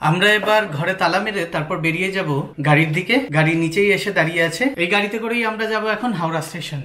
আমরা এবার ঘরে তালা মেরে তারপর বেরিয়ে যাব গাড়ির দিকে। গাড়ি নিচেই এসে দাঁড়িয়ে আছে। এই গাড়িতে করেই আমরা যাব এখন Howrah station.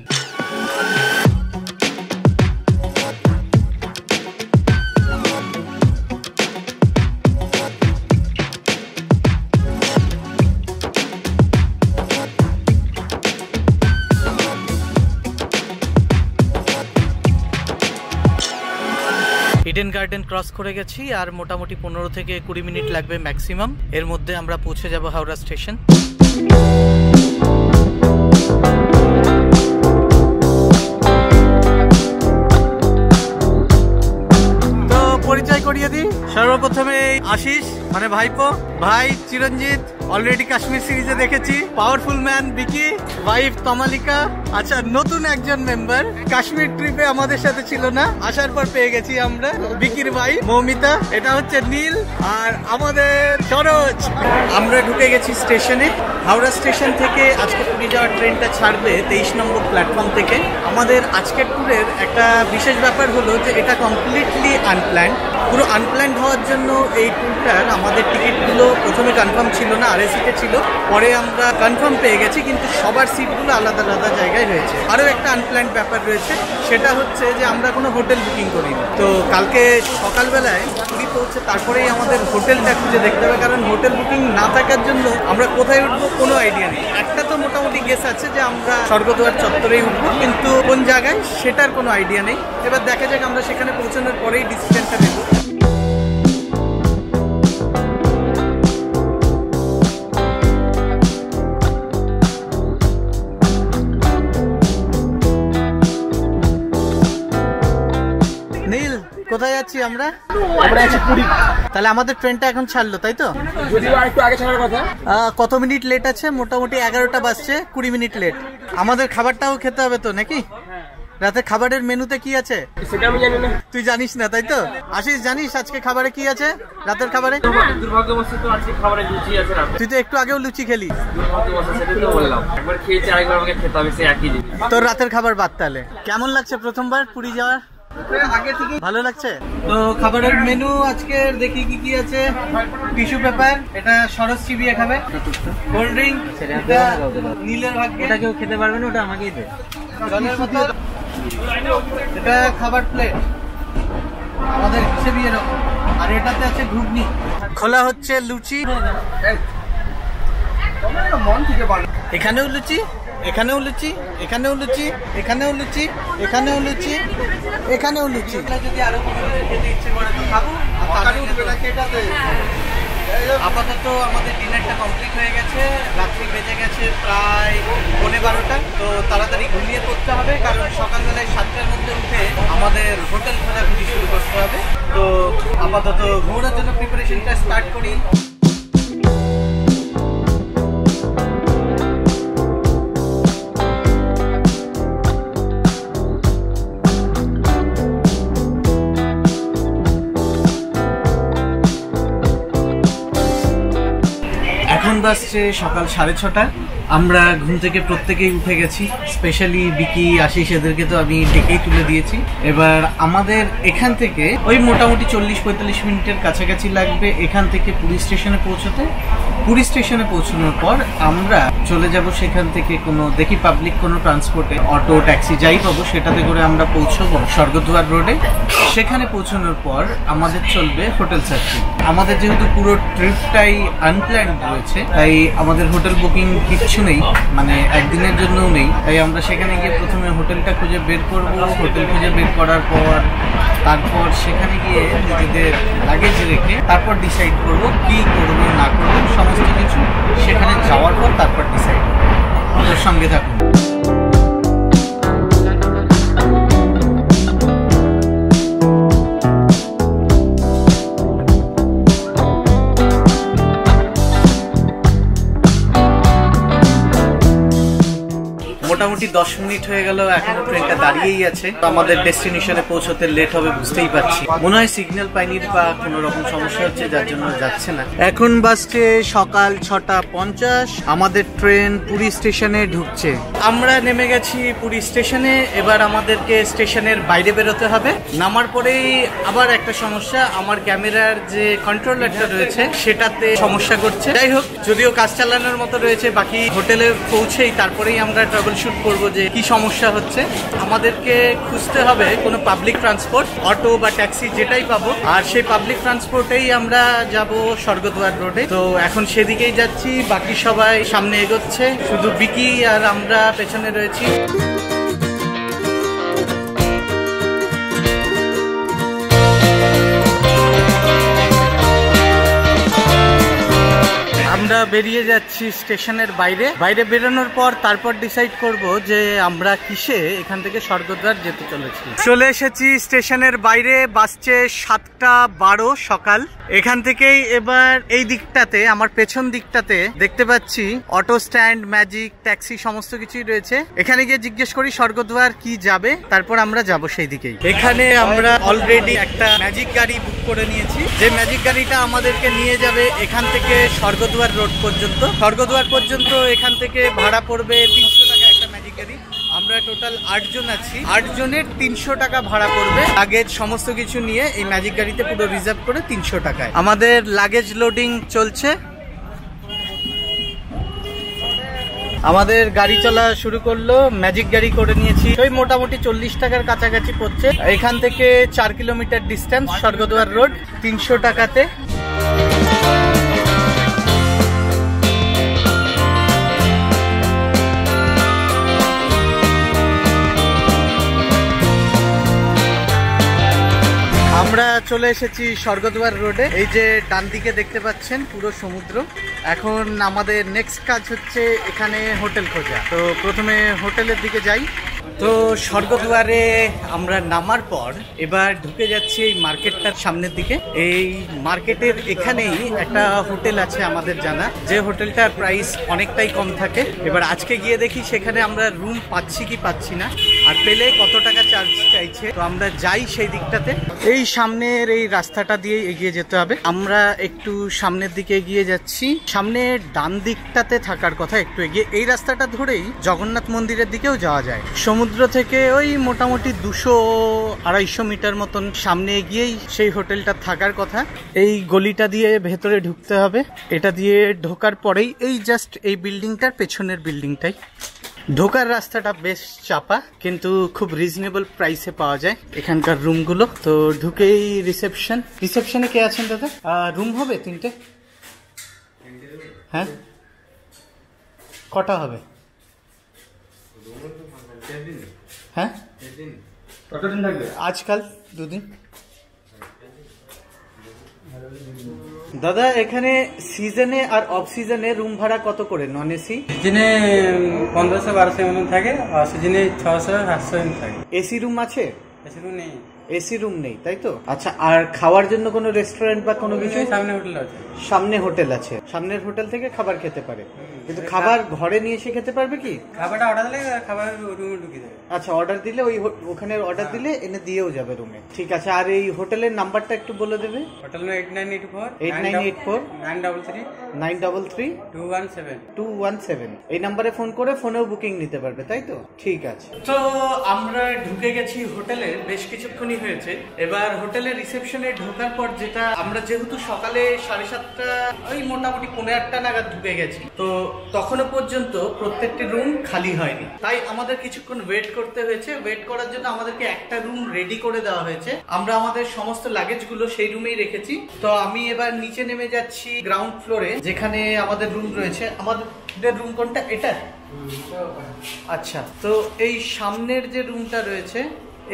Eden garden cross করে গেছি আর মোটামুটি 15 থেকে 20 মিনিট লাগবে ম্যাক্সিমাম। এর মধ্যে আমরা পৌঁছে যাব হাওড়া স্টেশন। তো পরিচয় করিয়ে দিই। সর্বপ্রথমে আশিস মানে ভাইপো, ভাই চিরঞ্জিত অলরেডি কাশ্মীর সিরিজে দেখেছি, পাওয়ারফুল ম্যান বিকি, ওয়াইফ তমালিকা। আচ্ছা, নতুন একজন মেম্বার কাশ্মীর ট্রিপে আমাদের সাথে ছিল না, আসার পর পেয়ে গেছি আমরা, বিকির ভাই মৌমিতা। এটা হচ্ছে নীল আর আমাদের সরোজ। আমরা ঢুকে গেছি স্টেশনে। হাওড়া স্টেশন থেকে আজকে পুরী যাওয়ার ট্রেনটা ছাড়বে 23 নম্বর প্ল্যাটফর্ম থেকে। আমাদের আজকের ট্যুরের একটা বিশেষ ব্যাপার হলো যে এটা কমপ্লিটলি আনপ্ল্যান্ড। পুরো আনপ্ল্যান্ড হওয়ার জন্য এই ট্যুরটার আমাদের টিকিটগুলো প্রথমে কনফার্ম ছিল না, আরএসিতে ছিল, পরে আমরা কনফার্ম পেয়ে গেছি, কিন্তু সবার সিটগুলো আলাদা আলাদা জায়গায় রয়েছে। আরও একটা আনপ্ল্যান্ড ব্যাপার রয়েছে, সেটা হচ্ছে যে আমরা কোনো হোটেল বুকিং করিনি। তো কালকে সকালবেলায় পুরী পৌঁছে তারপরেই আমাদের হোটেলটা খুঁজে দেখতে হবে, কারণ হোটেল বুকিং না থাকার জন্য আমরা কোথায় উঠবো কোনো আইডিয়া নেই। একটা তো মোটামুটি গেস আছে যে আমরা স্বর্গদ্বার চত্বরেই উঠবো, কিন্তু কোন জায়গায় সেটার কোনো আইডিয়া নেই। এবার দেখা যাক, আমরা সেখানে পৌঁছানোর পরেই ডিসিশনটা নেব। কোথায় যাচ্ছি আমরা? যাচ্ছি পুরী। তাহলে আমাদের ট্রেনটা এখন ছাড়লো, তাই তো? যদিও একটু আগে ছাড়ার কথা। কত মিনিট লেট আছে? মোটামুটি 11টা বাজছে, 20 মিনিট লেট। আমাদের খাবারটাও খেতে হবে তো নাকি? রাতে খাবারের মেনুতে কি আছে সেটা আমি জানি না। তুই জানিস না, তাই তো? আশিস, জানিস আজকে খাবারে কি আছে? রাতের খাবারে দুর্ভাগ্যবশত তো আজকে খাবারে লুচি আছে। তুই তো একটু আগেও লুচি খেলি। দুর্ভাগ্যবশত সেটাই তো বললাম, একবার খেয়েছি আরেকবার আমাকে খেতে হবে, সেই একই জিনিস। তোর রাতের খাবার বাদ। তাহলে কেমন লাগছে প্রথমবার পুরী যাওয়ার? ভালো লাগছে তো। খাবারের মেনু আজকে দেখি কি কি আছে। টিস্যু পেপার, এটা সরস চিবিয়ে খাবে। কোল্ড ড্রিঙ্ক, এটা নীলের ভাগ্যে, এটা কেউ খেতে পারবে না, ওটা আমাকেই দে। জলের বোতল, এটা খাবার প্লেট আমাদের হিসেবে এরকম। আর এটাতে আছে ঘুগনি। খোলা হচ্ছে লুচি। এখানেও লুচি, এখানেও লুচি, এখানেও লুচি, এখানেও লুচি, এখানেও লুচি, এখানেও লুচি। যদি আরো খেতে ইচ্ছে করে তো খাবো। আপাতত আমাদের ডিনারটা কমপ্লিট হয়ে গেছে। রাত্রি বেজে গেছে প্রায় 12:15। তো তাড়াতাড়ি ঘুমিয়ে পড়তে হবে, কারণ সকালবেলায় 7টার মধ্যে উঠে আমাদের হোটেল খোঁজাখুঁজি শুরু করতে হবে। তো আপাতত ঘোরার জন্য প্রিপারেশনটা স্টার্ট করি। এখন বাজছে সকাল 6:30। আমরা ঘুম থেকে প্রত্যেকেই উঠে গেছি, স্পেশালি বিকি, আশিস, এদেরকে তো আমি ডেকেই তুলে দিয়েছি। এবার আমাদের এখান থেকে ওই মোটামুটি 40-45 মিনিটের কাছাকাছি লাগবে এখান থেকে পুরী স্টেশনে পৌঁছতে। পুরী স্টেশনে পৌঁছানোর পর আমরা চলে যাব সেখান থেকে কোনো দেখি পাবলিক কোনো ট্রান্সপোর্টে, অটো, ট্যাক্সি যাই পাবো সেটাতে করে আমরা পৌঁছবো স্বর্গদ্বার রোডে। সেখানে পৌঁছানোর পর আমাদের চলবে হোটেল সার্চিং। আমাদের যেহেতু পুরো ট্রিপটাই আনপ্ল্যান্ড রয়েছে, তাই আমাদের হোটেল বুকিং কিচ্ছু নেই, মানে একদিনের জন্যও নেই। তাই আমরা সেখানে গিয়ে প্রথমে হোটেলটা খুঁজে বের করবো। হোটেল খুঁজে বের করার পর তারপর সেখানে গিয়ে নিজেদের লাগেজ রেখে তারপর ডিসাইড করবো কি করবো না করবো, সমস্ত কিছু সেখানে যাওয়ার পর তারপর ডিসাইড করবো। ওদের সঙ্গে থাকুন। মোটামুটি 10 মিনিট হয়ে গেল, এখনো ট্রেনটা দাঁড়িয়েই আছে। আমাদের ডেস্টিনেশনে পৌঁছতে লেট হবে বুঝতেই পারছি। মনে হয় সিগন্যাল পাইনি বা কোনো রকম সমস্যা হচ্ছে, যার জন্য যাচ্ছে না। এখন বাজছে সকাল 6:50। আমাদের ট্রেন পুরী স্টেশনে ঢুকছে। আমরা নেমে গেছি পুরী স্টেশনে। এবার আমাদেরকে স্টেশনের বাইরে বেরোতে হবে। নামার পরেই আবার একটা সমস্যা, আমার ক্যামেরার যে কন্ট্রোলারটা রয়েছে সেটাতে সমস্যা করছে। যাই হোক, যদিও কাজ চালানোর মতো রয়েছে, বাকি হোটেলে পৌঁছেই তারপরেই আমরা ট্রাভেল শুট করবো যে কি সমস্যা হচ্ছে। আমাদেরকে খুঁজতে হবে কোনো পাবলিক ট্রান্সপোর্ট, অটো বা ট্যাক্সি যেটাই পাবো, আর সেই পাবলিক ট্রান্সপোর্টেই আমরা যাব স্বর্গদ্বার রোডে। তো এখন সেদিকেই যাচ্ছি, বাকি সবাই সামনে এগোচ্ছে, শুধু বিকি আর আমরা পেছনে রয়েছি। আমরা বেরিয়ে যাচ্ছি স্টেশনের বাইরে। বাইরে বেরোনোর পর তারপর ডিসাইড করব যে আমরা কিসে এখান থেকে স্বর্গদ্বার যেতে চলেছি। চলে এসেছি স্টেশনের বাইরে, বাজছে 7:12 সকাল। এখান থেকেই এবার এই দিকটাতে, আমার পেছন দিকটাতে দেখতে পাচ্ছি অটো স্ট্যান্ড, ম্যাজিক, ট্যাক্সি সমস্ত কিছুই রয়েছে। এখানে গিয়ে জিজ্ঞেস করি স্বর্গদ্বার কি যাবে, তারপর আমরা যাব সেই দিকেই। এখানে আমরা অলরেডি একটা ম্যাজিক গাড়ি বুক করে নিয়েছি, যে ম্যাজিক গাড়িটা আমাদেরকে নিয়ে যাবে এখান থেকে স্বর্গদ্বার রোড পর্যন্ত। স্বর্গদ্বার পর্যন্ত এখান থেকে ভাড়া পড়বে 300 টাকা একটা ম্যাজিক গাড়ি। আমরা টোটাল 8 জন আছি, 8 জনের 300 টাকা ভাড়া পড়বে। লাগেজ সমস্ত কিছু নিয়ে এই ম্যাজিক গাড়িতে পুরো রিজার্ভ করে 300 টাকায়। আমাদের লাগেজ লোডিং চলছে। আমাদের গাড়ি চলা শুরু করলো, ম্যাজিক গাড়ি করে নিয়েছি। ওই মোটামুটি 40 টাকার কাছাকাছি পড়ছে। এখান থেকে 4 কিলোমিটার ডিস্টেন্স স্বর্গদ্বার রোড, 300 টাকাতে। আমরা চলে এসেছি স্বর্গদ্বার রোডে। এই যে ডান দিকে দেখতে পাচ্ছেন পুরো সমুদ্র। এখন আমাদের নেক্সট কাজ হচ্ছে এখানে হোটেল খোঁজা। তো প্রথমে হোটেলের দিকে যাই। তো স্বর্গদ্বারে আমরা নামার পর এবার ঢুকে যাচ্ছি এই মার্কেটটার সামনের দিকে। এই মার্কেটের এখানেই একটা হোটেল আছে আমাদের জানা, যে হোটেলটার প্রাইস অনেকটাই কম থাকে। এবার আজকে গিয়ে দেখি সেখানে আমরা রুম পাচ্ছি কি পাচ্ছি না, আর পেলে কত টাকা চার্জ চাইছে। তো আমরা যাই সেই দিকটাতে। এই সামনের এই রাস্তাটা দিয়ে এগিয়ে যেতে হবে। আমরা একটু সামনের দিকে এগিয়ে যাচ্ছি। সামনে ডান দিকটাতে থাকার কথা, একটু এগিয়ে এই রাস্তাটা ধরেই জগন্নাথ মন্দিরের দিকেও যাওয়া যায়। সমুদ্র থেকে ওই মোটামুটি 200-250 মিটার মতন সামনে এগিয়েই সেই হোটেলটা থাকার কথা। এই গলিটা দিয়ে ভেতরে ঢুকতে হবে। এটা দিয়ে ঢোকার পরেই এই জাস্ট এই বিল্ডিংটার পেছনের বিল্ডিংটাই। ঢোকার রাস্তাটা বেশ চাপা, কিন্তু খুব রিজনেবল প্রাইসে পাওয়া যায় এখানকার রুমগুলো। তো ঢুকেই রিসেপশনে কে আছেন দাদা? রুম হবে 3টে? হ্যাঁ, কটা হবে? হ্যাঁ, কতদিন থাকবে? আজকাল 2 দিন। দাদা, এখানে সিজনে আর অফ সিজনে রুম ভাড়া কত করে? নন এসি সিজনে 1500-1200 মতন থাকে, আর সিজনে 600-700 থাকে। এসি রুম আছে? এসি রুম নেই। এসি রুম নেই, তাই তো? আচ্ছা, আর খাওয়ার জন্য কোনো রেস্টুরেন্ট বা কোনো কিছু? সামনে হোটেল আছে। সামনে হোটেল আছে, সামনের হোটেল থেকে খাবার খেতে পারে। কিন্তু খাবার ঘরে নিয়ে এসে খেতে পারবে কি? খাবারটা অর্ডার দিলে খাবার রুমে ঢুকিয়ে দেবে। আচ্ছা, অর্ডার দিলে ওখানে অর্ডার দিলে এনে দিয়েও যাবে রুমে। ঠিক আছে, আর এই হোটেলের নাম্বারটা একটু বলে দেবে। হোটেল 8984 933 217 217। এই নাম্বারে ফোন করে ফোনেও বুকিং নিতে পারবে, তাই তো? ঠিক আছে। তো আমরা ঢুকে গেছি হোটেলে, বেশ কিছুক্ষণই হয়েছে। এবার হোটেলের রিসেপশনে ঢোকার পর যেটা, আমরা যেহেতু সকালে 7:30 ওই মোটামুটি 8:15 নাগাদ ঢুকে গেছি, তো তখনও পর্যন্ত প্রত্যেকটি রুম খালি হয়নি। তাই আমাদের কিছুক্ষণ ওয়েট করতে হয়েছে। ওয়েট করার জন্য আমাদেরকে একটা রুম রেডি করে দেওয়া হয়েছে। আমরা আমাদের সমস্ত লাগেজগুলো সেই রুমেই রেখেছি। তো আমি এবার নিচে নেমে যাচ্ছি গ্রাউন্ড ফ্লোরে, যেখানে আমাদের রুম রয়েছে। আমাদের রুম কোনটা? এটা? আচ্ছা, তো এই সামনের যে রুমটা রয়েছে,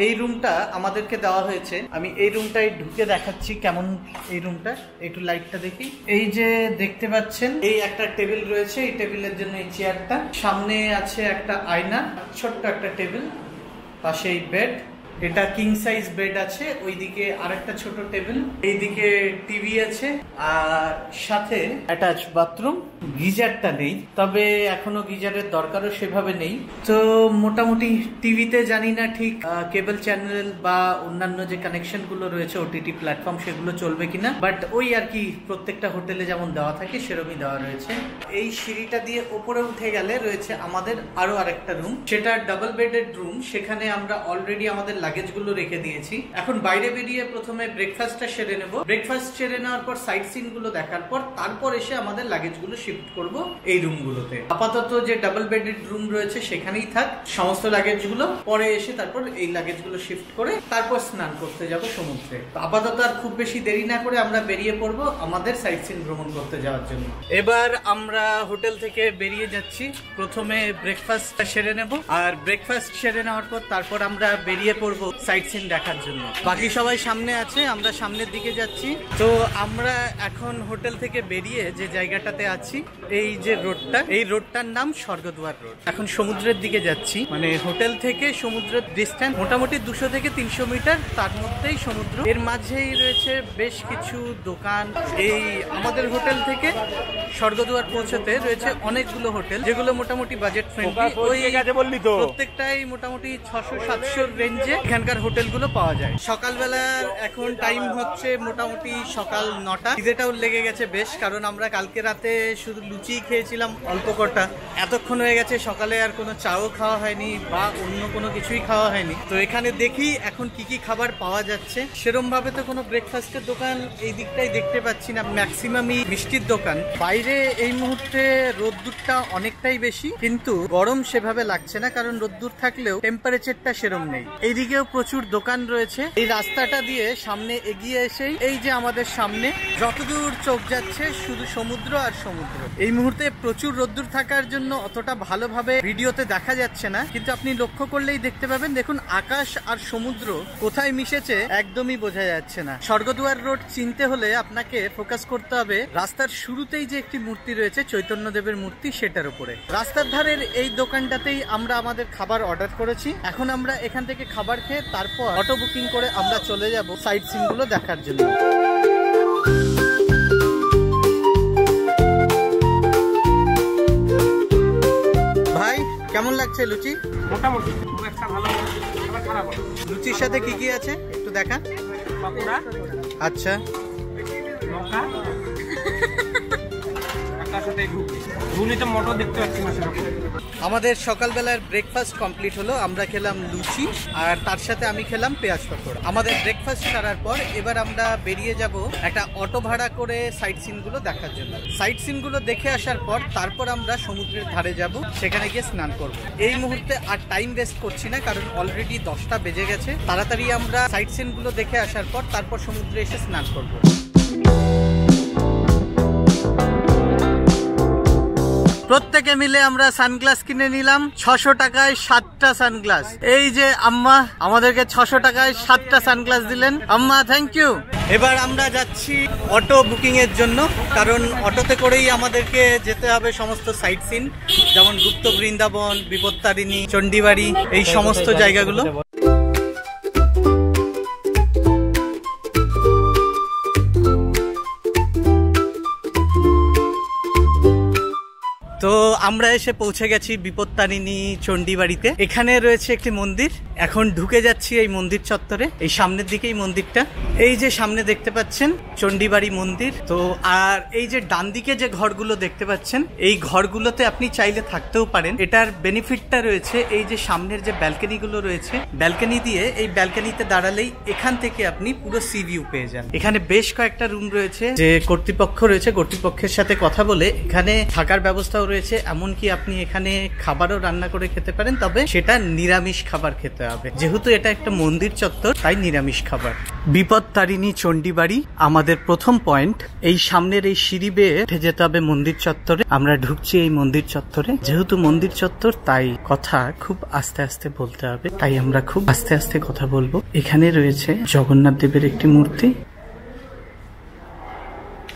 এই রুমটা আমাদেরকে দেওয়া হয়েছে। আমি এই রুমটাই ঢুকে দেখাচ্ছি কেমন এই রুমটা। একটু লাইটটা দেখি। এই যে দেখতে পাচ্ছেন, এই একটা টেবিল রয়েছে, এই টেবিলের জন্য এই চেয়ারটা। সামনে আছে একটা আয়না, ছোট্ট একটা টেবিল, পাশে এই বেড। এটা কিং সাইজ বেড আছে, ওইদিকে আরেকটা ছোট টেবিল, এইদিকে টিভি আছে, আর সাথে অ্যাটাচ বাথরুম। গিজারটা নেই, তবে এখনো গিজারের দরকারও সেভাবে নেই। তো মোটামুটি টিভিতে জানি না ঠিক কেবল চ্যানেল বা অন্যান্য যে কানেকশন গুলো রয়েছে ওটিটি প্ল্যাটফর্ম সেগুলো চলবে কিনা, বাট ওই আর কি প্রত্যেকটা হোটেলে যেমন দেওয়া থাকে সেরকমই দেওয়া রয়েছে। এই সিঁড়িটা দিয়ে উপরে উঠে গেলে রয়েছে আমাদের আরো আরেকটা রুম, সেটা ডাবল বেডেড রুম। সেখানে আমরা অলরেডি আমাদের লাগেজ গুলো রেখে দিয়েছি। এখন বাইরে বেরিয়ে প্রথমে ব্রেকফাস্টটা সেরে নেব। ব্রেকফাস্ট সেরে নেওয়ার পর সাইট সিন গুলো দেখার পর তারপর এসে আমাদের লাগেজ গুলো শিফট করব এই রুম গুলোতে। আপাতত যে ডাবল বেডেড রুম রয়েছে সেখানেই থাক সমস্ত লাগেজ গুলো, পরে এসে তারপর এই লাগেজ গুলো শিফট করে তারপর স্নান করতে যাব সমুদ্রে। আপাতত আর খুব বেশি দেরি না করে আমরা বেরিয়ে পড়ব আমাদের সাইট সিন ভ্রমণ করতে যাওয়ার জন্য। এবার আমরা হোটেল থেকে বেরিয়ে যাচ্ছি। প্রথমে ব্রেকফাস্ট সেরে নেব, আর ব্রেকফাস্ট সেরে নেওয়ার পর তারপর আমরা বেরিয়ে পড়বো সাইট সিন দেখার জন্য। বাকি সবাই সামনে আছে, আমরা সামনের দিকে যাচ্ছি। তো আমরা এখন হোটেল থেকে বেরিয়ে যে জায়গাটাতে আছি, এই যে রোডটা, এই রোডটার নাম স্বর্গদ্বার রোড। এখন সমুদ্রের দিকে যাচ্ছি, মানে হোটেল থেকে সমুদ্রের ডিস্টেন্স মোটামুটি 200 থেকে 300 মিটার, তার মধ্যেই সমুদ্র। এর মাঝেই রয়েছে বেশ কিছু দোকান। এই আমাদের হোটেল থেকে স্বর্গদ্বার পৌঁছতে রয়েছে অনেকগুলো হোটেল, যেগুলো মোটামুটি বাজেট ফ্রেন্ডলি। ওই প্রত্যেকটাই মোটামুটি 600-700 রেঞ্জে এখানকার হোটেলগুলো পাওয়া যায়। সকালবেলার এখন টাইম হচ্ছে মোটামুটি সকাল 9টা। খিদেটাও লেগে গেছে বেশ, কারণ আমরা কালকে রাতে শুধু লুচি খেয়েছিলাম অল্প কটা। এতক্ষণ হয়ে গেছে, সকালে আর কোনো চাও খাওয়া হয়নি বা অন্য কোনো কিছুই খাওয়া হয়নি। তো এখানে দেখি এখন কি কি খাবার পাওয়া যাচ্ছে। সেরম ভাবে তো কোনো ব্রেকফাস্টের দোকান এই দিকটাই দেখতে পাচ্ছি না, ম্যাক্সিমামই মিষ্টির দোকান। বাইরে এই মুহূর্তে রোদ্দুরটা অনেকটাই বেশি, কিন্তু গরম সেভাবে লাগছে না, কারণ রোদ্দুর থাকলেও টেম্পারেচারটা সেরম নেই। এইদিকেও প্রচুর দোকান রয়েছে। এই রাস্তাটা দিয়ে সামনে এগিয়ে এসেই এই যে আমাদের সামনে যতদূর চোখ যাচ্ছে শুধু সমুদ্র আর সমুদ্র। এই মুহূর্তে প্রচুর রোদ্দুর থাকার জন্য অতটা ভালোভাবে ভিডিওতে দেখা যাচ্ছে না, কিন্তু আপনি লক্ষ্য করলেই দেখতে পাবেন। দেখুন আকাশ আর সমুদ্র কোথায় মিশেছে একদমই বোঝা যাচ্ছে না। স্বর্গদ্বার রোড চিনতে হলে আপনাকে ফোকাস করতে হবে রাস্তার শুরুতেই যে একটি মূর্তি রয়েছে চৈতন্যদেবের মূর্তি, সেটার উপরে। রাস্তার ধারের এই দোকানটাতেই আমরা আমাদের খাবার অর্ডার করেছি। এখন আমরা এখান থেকে খাবার খেয়ে তারপর অটো বুকিং করে আমরা চলে যাব সাইট সিন গুলো দেখার জন্য। ভাই কেমন লাগছে লুচি? মোটামুটি খুব একটা ভালো, খারাপ। লুচির সাথে কি কি আছে একটু দেখা। পাকোড়া, আচ্ছা, লঙ্কা, তার সাথে ঘুগনিতে মটর দেখতে পাচ্ছি না সেরকম। আমাদের সকালবেলার ব্রেকফাস্ট কমপ্লিট হলো। আমরা খেলাম লুচি আর তার সাথে আমি খেলাম পেঁয়াজ পকোড়া। আমাদের ব্রেকফাস্ট সারার পর এবার আমরা বেরিয়ে যাব একটা অটো ভাড়া করে সাইট সিন গুলো দেখার জন্য। সাইট সিন গুলো দেখে আসার পর তারপর আমরা সমুদ্রের ধারে যাব, সেখানে গিয়ে স্নান করব। এই মুহূর্তে আর টাইম ওয়েস্ট করছি না, কারণ অলরেডি 10টা বেজে গেছে। তাড়াতাড়ি আমরা সাইট সিন গুলো দেখে আসার পর তারপর সমুদ্রে এসে স্নান করব। প্রত্যেকে মিলে আমরা সানগ্লাস কিনে নিলাম। 600 টাকায় 7টা সানগ্লাস। এই যে আম্মা আমাদেরকে 600 টাকায় 7টা সানগ্লাস দিলেন। আম্মা থ্যাংক ইউ। এবার আমরা যাচ্ছি অটো বুকিং এর জন্য, কারণ অটোতে করেই আমাদেরকে যেতে হবে সমস্ত সাইট সিন, যেমন গুপ্ত বৃন্দাবন, বিপত্তারিণী, চণ্ডীবাড়ি, এই সমস্ত জায়গাগুলো। তো আমরা এসে পৌঁছে গেছি বিপত্তারিণী চণ্ডীবাড়িতে। এখানে রয়েছে একটি মন্দির। এখন ঢুকে যাচ্ছি এই মন্দির চত্বরে। এই সামনের দিকেই মন্দিরটা, এই যে সামনে দেখতে পাচ্ছেন চণ্ডীবাড়ি মন্দির। তো আর এই যে ডান দিকে যে ঘরগুলো দেখতে পাচ্ছেন, এই ঘরগুলোতে আপনি চাইলে থাকতেও পারেন। এটার বেনিফিটটা রয়েছে এই যে সামনের যে ব্যালকনি গুলো রয়েছে, ব্যালকনি দিয়ে এই ব্যালকনিতে দাঁড়ালেই এখান থেকে আপনি পুরো সি ভিউ পেয়ে যান। এখানে বেশ কয়েকটা রুম রয়েছে, যে কর্তৃপক্ষ রয়েছে, কর্তৃপক্ষের সাথে কথা বলে এখানে থাকার ব্যবস্থাও রয়েছে। এমনকি আপনি এখানে খাবারও রান্না করে খেতে পারেন, তবে সেটা নিরামিষ খাবার খেতে হবে। যেহেতু এটা একটা মন্দির চত্বর, তাই নিরামিষ খাবার। বিপত্তারিণী চণ্ডীবাড়ি আমাদের প্রথম পয়েন্ট। এই সামনের এই সিঁড়ি বেয়ে উঠে যেতে হবে মন্দির চত্বরে। আমরা ঢুকছি এই মন্দির চত্বরে। যেহেতু মন্দির চত্বর, তাই কথা খুব আস্তে আস্তে বলতে হবে, তাই আমরা খুব আস্তে আস্তে কথা বলবো। এখানে রয়েছে জগন্নাথ দেবের একটি মূর্তি,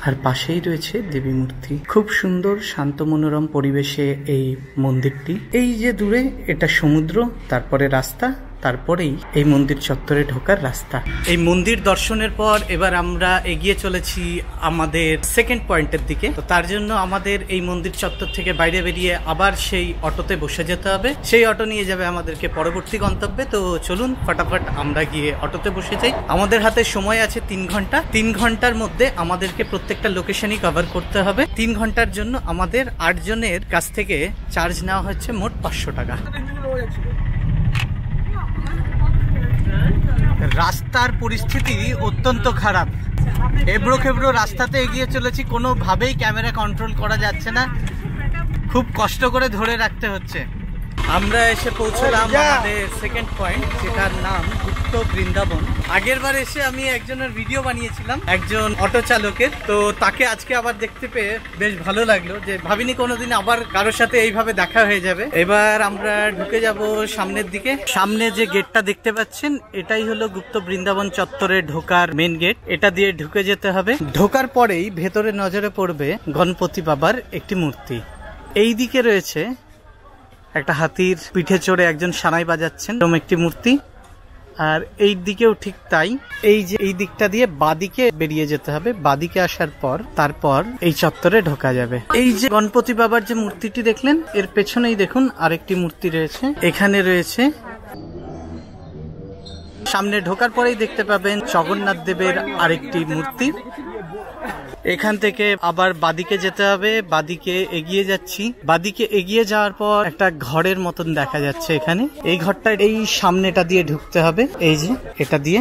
আর পাশেই রয়েছে দেবী মূর্তি। খুব সুন্দর শান্ত মনোরম পরিবেশে এই মন্দিরটি। এই যে দূরে, এটা সমুদ্র, তারপরে রাস্তা, তারপরেই এই মন্দির চত্বরে ঢোকার রাস্তা। এই মন্দির দর্শনের পর এবার আমরা এগিয়ে চলেছি আমাদের সেকেন্ড পয়েন্টের দিকে। তো তার জন্য আমাদের এই মন্দির চত্বর থেকে বাইরে বেরিয়ে আবার সেই অটোতে বসে যেতে হবে। সেই অটো নিয়ে যাবে আমাদেরকে পরবর্তী গন্তব্যে। তো চলুন ফটাফট আমরা গিয়ে অটোতে বসে যাই। আমাদের হাতে সময় আছে 3 ঘন্টা। 3 ঘন্টার মধ্যে আমাদেরকে প্রত্যেকটা লোকেশনই কভার করতে হবে। 3 ঘন্টার জন্য আমাদের 8 জনের কাছ থেকে চার্জ নেওয়া হচ্ছে মোট 500 টাকা। রাস্তার পরিস্থিতি অত্যন্ত খারাপ। এবড়ো খেবড়ো রাস্তাতে এগিয়ে চলেছি, কোনোভাবেই ক্যামেরা কন্ট্রোল করা যাচ্ছে না, খুব কষ্ট করে ধরে রাখতে হচ্ছে। আমরা এসে পৌঁছলাম আমাদের সেকেন্ড পয়েন্ট, যেটার নাম গুপ্ত বৃন্দাবন। আগের বার এসে আমি একজনের ভিডিও বানিয়েছিলাম, একজন অটো চালকের। তো তাকে আজকে আবার দেখতে পেয়ে বেশ ভালো লাগলো, যে ভাবিনি কোনোদিন আবার কারোর সাথে এইভাবে দেখা হয়ে যাবে। এবার আমরা ঢুকে যাব সামনের দিকে। সামনে যে গেটটা দেখতে পাচ্ছেন, এটাই হলো গুপ্ত বৃন্দাবন চত্বরে ঢোকার মেন গেট। এটা দিয়ে ঢুকে যেতে হবে। ঢোকার পরেই ভেতরে নজরে পড়বে গণপতি বাবার একটি মূর্তি। এই দিকে রয়েছে একটা হাতির পিঠে চড়ে একজন সানাই বাজাচ্ছেন এরকম একটি মূর্তি। আর এই দিকেও ঠিক তাই। এই যে এই দিকটা দিয়ে বাদিকে বেরিয়ে যেতে হবে। বাদিকে আসার পর তারপর এই চত্বরে ঢোকা যাবে। এই যে গণপতি বাবার যে মূর্তিটি দেখলেন, এর পেছনেই দেখুন আরেকটি মূর্তি রয়েছে। এখানে রয়েছে, সামনে ঢোকার পরেই দেখতে পাবেন জগন্নাথ দেবের আরেকটি মূর্তি। এখান থেকে আবার বাদিকে যেতে হবে। বাদিকে এগিয়ে যাচ্ছি। বাদিকে এগিয়ে যাওয়ার পর একটা ঘরের মতন দেখা যাচ্ছে। এখানে এই ঘরটা এই সামনেটা দিয়ে ঢুকতে হবে। এই যে এটা দিয়ে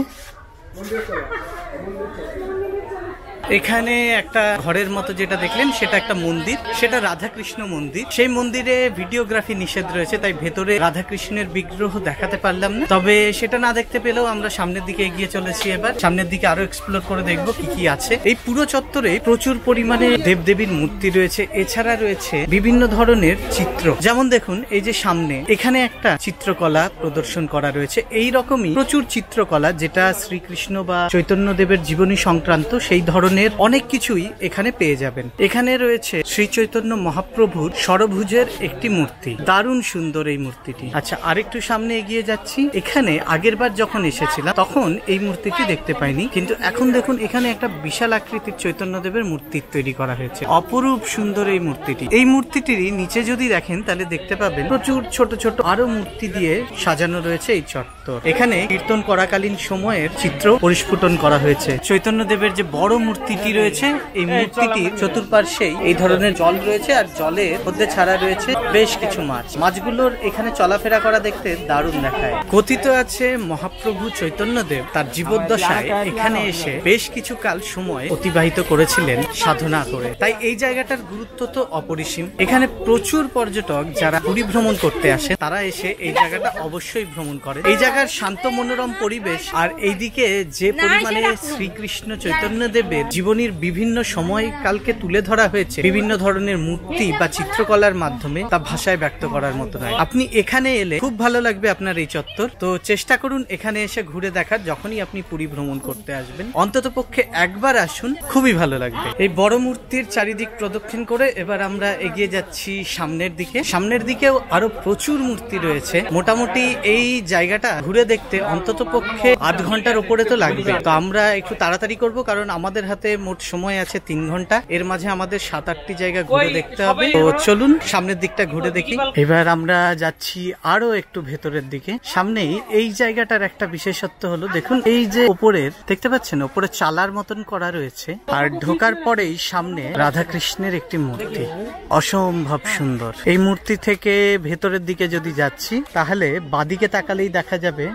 এখানে একটা ঘরের মতো যেটা দেখলেন, সেটা একটা মন্দির, সেটা রাধাকৃষ্ণ মন্দির। সেই মন্দিরে ভিডিওগ্রাফি নিষেধ রয়েছে, তাই ভেতরে রাধাকৃষ্ণের বিগ্রহ দেখাতে পারলাম না। তবে সেটা না দেখতে পেলেও আমরা সামনের দিকে এগিয়ে চলেছি। এবার সামনের দিকে আরো এক্সপ্লোর করে দেখবো কি কি আছে। এই পুরো চত্বরে প্রচুর পরিমাণে দেবদেবীর মূর্তি রয়েছে। এছাড়া রয়েছে বিভিন্ন ধরনের চিত্র। যেমন দেখুন, এই যে সামনে এখানে একটা চিত্রকলা প্রদর্শন করা রয়েছে। এই রকমই প্রচুর চিত্রকলা, যেটা শ্রীকৃষ্ণ বা চৈতন্য দেবের জীবনী সংক্রান্ত, সেই ধরনের অনেক কিছুই এখানে পেয়ে যাবেন। এখানে রয়েছে শ্রী চৈতন্য মহাপ্রভুর ষড়ভুজের একটি মূর্তি। দারুণ সুন্দর এই মূর্তিটি। আচ্ছা, আরেকটু সামনে এগিয়ে যাচ্ছি। এখানে আগের বার যখন এসেছিলাম তখন এই মূর্তিটি দেখতে পাইনি, কিন্তু এখন দেখুন এখানে একটা বিশাল আকৃতির চৈতন্য দেবের মূর্তি তৈরি করা হয়েছে। অপরূপ সুন্দর এই মূর্তিটি। এই মূর্তিটির নিচে যদি দেখেন তাহলে দেখতে পাবেন প্রচুর ছোট ছোট আরো মূর্তি দিয়ে সাজানো রয়েছে এই চত্বর। এখানে কীর্তন করাকালীন সময়ের চিত্র পরিস্ফুটন করা হয়েছে। চৈতন্য দেবের যে বড় মূর্তিটি রয়েছে, এই মূর্তিটির চতুর্পার্শ্বেই এই ধরনের জল রয়েছে, আর জলের মধ্যে ছাড়া রয়েছে বেশ কিছু মাছ। মাছগুলোর এখানে চলাফেরা করা দেখতে দারুণ দেখায়। কথিত আছে মহাপ্রভু চৈতন্যদেব তার জীবদ্দশায় এখানে এসে বেশ কিছু কাল সময় অতিবাহিত করেছিলেন সাধনা করে। তাই এই জায়গাটার গুরুত্ব তো অপরিসীম। এখানে প্রচুর পর্যটক যারা পুরী ভ্রমণ করতে আসে, তারা এসে এই জায়গাটা অবশ্যই ভ্রমণ করে। এই জায়গার শান্ত মনোরম পরিবেশ, আর এইদিকে যে পরিমাণে শ্রীকৃষ্ণ চৈতন্য দেবের জীবনীর বিভিন্ন সময় কালকে তুলে ধরা হয়েছে বিভিন্ন ধরনের মূর্তি বা চিত্রকলার মাধ্যমে, তা ভাষায় ব্যক্ত করার মতো নয়। আপনি এখানে এলে খুব ভালো লাগবে আপনার এই চত্বর। তো চেষ্টা করুন এখানে এসে ঘুরে দেখার। যখনই আপনি পুরী ভ্রমণ করতে আসবেন অন্তত পক্ষে একবার আসুন, খুবই ভালো লাগবে। এই বড় মূর্তির চারিদিক প্রদক্ষিণ করে এবার আমরা এগিয়ে যাচ্ছি সামনের দিকে। সামনের দিকেও আরো প্রচুর মূর্তি রয়েছে। মোটামুটি এই জায়গাটা ঘুরে দেখতে অন্তত পক্ষে 8 ঘন্টার উপরে তো লাগবে। তো আমরা একটু তাড়াতাড়ি করব, কারণ আমাদের হাতে মোট সময় আছে 3 ঘন্টা। এর মাঝে আমাদের 7-8টি জায়গা ঘুরে দেখতে হবে। তো চলুন সামনের দিকটা ঘুরে দেখি। এবার আমরা যাচ্ছি আরো একটু ভেতরের দিকে। সামনেই এই জায়গাটার একটা বিশেষত্ব হলো, দেখুন এই যে উপরের দেখতে পাচ্ছেন, উপরে চালার মতন করা রয়েছে, আর ঢোকার পরেই সামনে রাধাকৃষ্ণের একটি মূর্তি। অসম্ভব সুন্দর এই মূর্তি থেকে ভেতরের দিকে যদি যাচ্ছি, তাহলে বাদিকে তাকালেই দেখা যাবে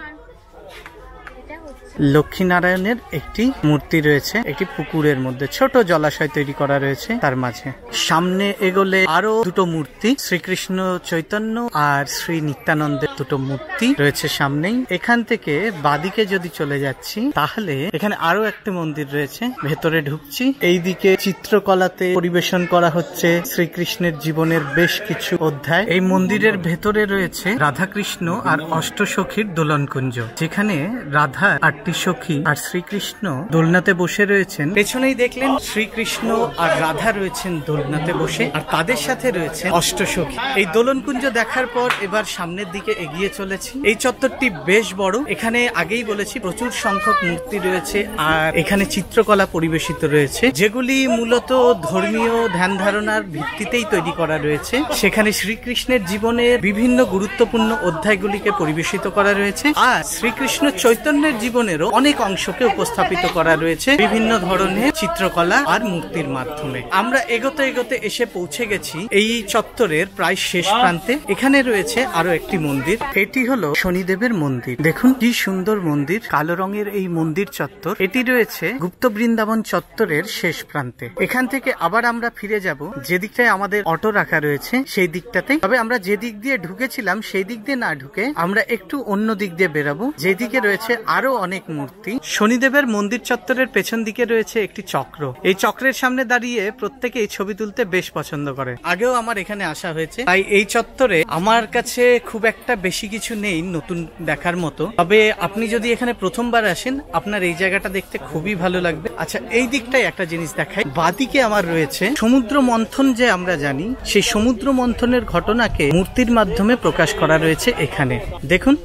লক্ষ্মীনারায়ণের একটি মূর্তি রয়েছে। একটি পুকুরের মধ্যে ছোট জলাশয় তৈরি করা রয়েছে তার মাঝে। সামনে এগোলে আরো দুটো মূর্তি, শ্রীকৃষ্ণ চৈতন্য আর শ্রী নিত্যানন্দের দুটো মূর্তি রয়েছে সামনেই। এখান থেকে বাদিকে যদি চলে যাচ্ছি, তাহলে এখানে আরো একটি মন্দির রয়েছে। ভেতরে ঢুকছি। এইদিকে চিত্রকলাতে পরিবেশন করা হচ্ছে শ্রীকৃষ্ণের জীবনের বেশ কিছু অধ্যায়। এই মন্দিরের ভেতরে রয়েছে রাধাকৃষ্ণ আর অষ্টসখীর দোলনকুঞ্জ, যেখানে রাধা 8টি সখী আর শ্রীকৃষ্ণ দোলনাতে বসে রয়েছেন। পেছনেই দেখলেন শ্রীকৃষ্ণ আর রাধা রয়েছেন দোলনাতে বসে, আর তাদের সাথে রয়েছে অষ্টসখী। এই দোলনকুঞ্জ দেখার পর এবার সামনের দিকে এগিয়ে চলেছি। এই চত্বরটি বেশ বড়, এখানে আগেই বলেছি প্রচুর সংখ্যক মূর্তি রয়েছে আর এখানে চিত্রকলা পরিবেশিত রয়েছে, যেগুলি মূলত ধর্মীয় ধ্যান ধারণার ভিত্তিতেই তৈরি করা রয়েছে। সেখানে শ্রীকৃষ্ণের জীবনের বিভিন্ন গুরুত্বপূর্ণ অধ্যায়গুলিকে পরিবেশিত করা রয়েছে আর শ্রীকৃষ্ণ চৈতন্যের জীবনেরও অনেক অংশকে উপস্থাপিত করা রয়েছে বিভিন্ন ধরনের চিত্রকলা আর মূর্তির মাধ্যমে। আমরা এগোতে এগোতে এসে পৌঁছে গেছি এই চত্বরের প্রায় শেষ প্রান্তে। এখানে রয়েছে আরো একটি মন্দির, এটি হলো শনিদেবের মন্দির। দেখুন কি সুন্দর মন্দির, কালো রঙের এই মন্দির চত্বর। এটি রয়েছে গুপ্ত বৃন্দাবন চত্বরের শেষ প্রান্তে। এখান থেকে আবার আমরা ফিরে যাব যে দিকটায় আমাদের অটো রাখা রয়েছে সেই দিকটাতে। তবে আমরা যে দিক দিয়ে ঢুকেছিলাম সেই দিক দিয়ে না ঢুকে আমরা একটু অন্য দিক দিয়ে বেরাবো, যেদিকে রয়েছে আরো অনেক মূর্তি। শনিদেবের মন্দির চত্বরের পেছন দিকে রয়েছে একটি চক্র। এই চক্রের সামনে দাঁড়িয়ে প্রত্যেকে এই ছবি তুলতে বেশ পছন্দ করে। আগেও আমার এখানে আসা হয়েছে, তাই এই চত্বরে আমার কাছে খুব একটা বেশি কিছু নেই নতুন দেখার মতো। তবে আপনি যদি এখানে প্রথমবার আসেন আপনার এই জায়গাটা দেখতে খুবই ভালো লাগবে। আচ্ছা, এই দিকটাই একটা জিনিস দেখাই। বাদিকে আমার রয়েছে সমুদ্র মন্থন, যে আমরা জানি সেই সমুদ্র মন্থনের ঘটনাকে মূর্তির মাধ্যমে প্রকাশ করা রয়েছে এখানে। দেখুন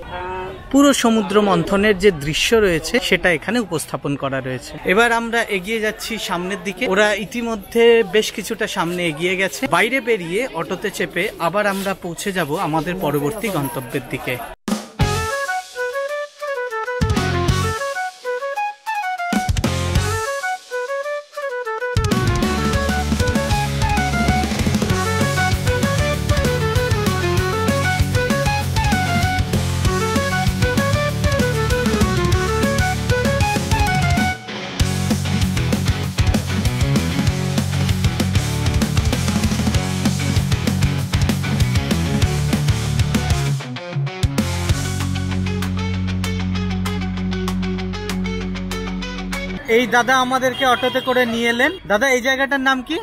পুরো সমুদ্র মন্থনের যে দৃশ্য রয়েছে সেটা এখানে উপস্থাপন করা রয়েছে। এবার আমরা এগিয়ে যাচ্ছি সামনের দিকে। ওরা ইতিমধ্যে বেশ কিছুটা সামনে এগিয়ে গেছে। বাইরে বেরিয়ে অটোতে চেপে আবার আমরা পৌঁছে যাব আমাদের পরবর্তী গন্তব্যের দিকে। এই দাদা আমাদেরকে অটোতে করে নিয়ে এলেন। দাদা এই জায়গাটার নাম কি?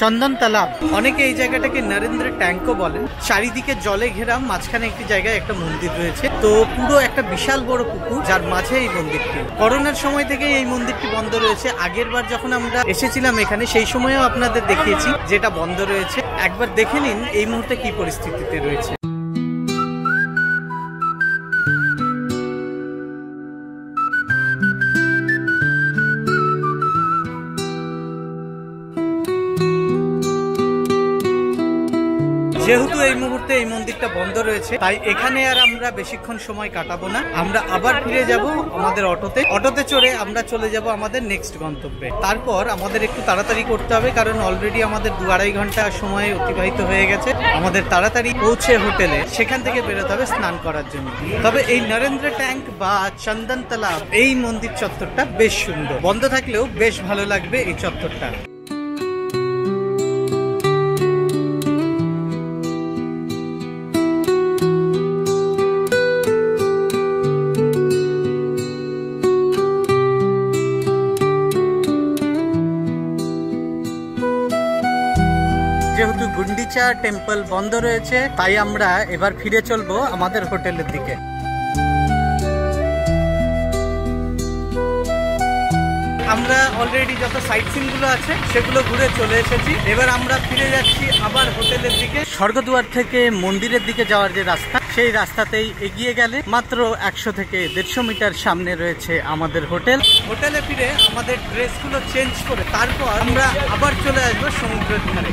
চন্দন তালাব। অনেকে এই জায়গাটাকে নরেন্দ্র ট্যাঙ্কও বলেন। চারিদিকে জলে ঘেরা, মাঝখানে একটি জায়গায় একটা মন্দির রয়েছে। তো পুরো একটা বিশাল বড় পুকুর যার মাঝে এই মন্দিরটি। করোনার সময় থেকে এই মন্দিরটি বন্ধ রয়েছে। আগের বার যখন আমরা এসেছিলাম এখানে সেই সময়ও আপনাদের দেখিয়েছি যেটা বন্ধ রয়েছে। একবার দেখে নিন এই মুহূর্তে কি পরিস্থিতিতে রয়েছে। যেহেতু এই মুহূর্তে এই মন্দিরটা বন্ধ রয়েছে তাই এখানে আর আমরা বেশিক্ষণ সময় কাটাবো না। আমরা আবার ফিরে যাব আমাদের অটোতে চড়ে আমরা চলে যাব আমাদের নেক্সট গন্তব্যে। তারপর আমাদের একটু তাড়াতাড়ি করতে হবে, কারণ অলরেডি আমাদের 2-2.5 ঘন্টা সময় অতিবাহিত হয়ে গেছে। আমাদের তাড়াতাড়ি পৌঁছে হোটেলে, সেখান থেকে বেরোতে হবে স্নান করার জন্য। তবে এই নরেন্দ্র ট্যাঙ্ক বা চন্দন তালাব এই মন্দির চত্বরটা বেশ সুন্দর। বন্ধ থাকলেও বেশ ভালো লাগবে এই চত্বরটা। যেহেতু গুন্ডিচা টেম্পল বন্ধ রয়েছে তাই আমরা এবার ফিরে চলবো আমাদের হোটেলের দিকে। আমরা অলরেডি যত সাইট সিন গুলো আছে সেগুলো ঘুরে চলে এসেছি। এবার আমরা ফিরে যাচ্ছি আবার হোটেলের দিকে। স্বর্গদুয়ার থেকে মন্দিরের দিকে যাওয়ার যে রাস্তা, সেই রাস্তাতেই এগিয়ে গেলে মাত্র 100 থেকে 150 মিটার সামনে রয়েছে আমাদের হোটেল। হোটেলে ফিরে আমাদের ড্রেসগুলো চেঞ্জ করে তারপর আমরা আবার চলে আসবো সমুদ্রের ধারে।